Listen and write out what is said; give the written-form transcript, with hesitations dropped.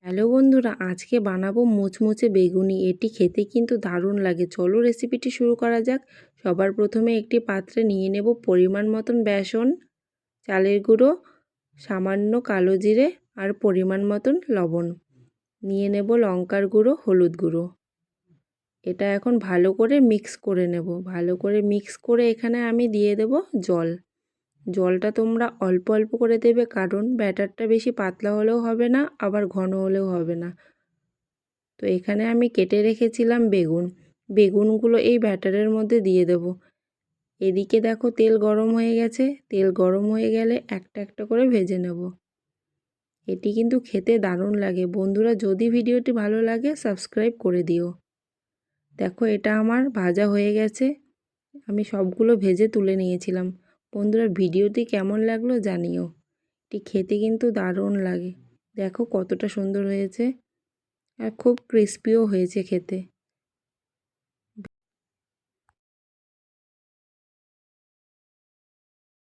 Hello বন্ধুরা, আজকে বানাবো মুচমুচে বেগুনি। এটি খেতে কিন্তু দারুণ লাগে। চলো রেসিপিটি শুরু করা যাক। সবার প্রথমে একটি পাত্রে নিয়ে নেব পরিমাণ মতন বেসন, চালের গুঁড়ো, সামান্য কালো জিরে আর পরিমাণ মতন লবণ। নিয়ে নেব লঙ্কার গুঁড়ো, হলুদ গুঁড়ো। এটা এখন ভালো করে মিক্স করে নেব। ভালো করে মিক্স করে এখানে আমি দিয়ে দেব জল। জলটা তোমরা অল্প অল্প করে দেবে, কারণ ব্যাটারটা বেশি পাতলা হলেও হবে না, আবার ঘন হলেও হবে না। তো এখানে আমি কেটে রেখেছিলাম বেগুনগুলো এই ব্যাটারের মধ্যে দিয়ে দেব। এদিকে দেখো তেল গরম হয়ে গেছে। তেল গরম হয়ে গেলে একটা একটা করে ভেজে নেব। এটি কিন্তু খেতে দারুণ লাগে। বন্ধুরা, যদি ভিডিওটি ভালো লাগে সাবস্ক্রাইব করে দিও। দেখো এটা আমার ভাজা হয়ে গেছে। আমি সবগুলো ভেজে তুলে নিয়েছিলাম। বন্ধুরা, ভিডিওটি কেমন লাগলো জানিও। এটি খেতে কিন্তু দারুণ লাগে। দেখো কতটা সুন্দর হয়েছে আর খুব ক্রিস্পিও হয়েছে খেতে।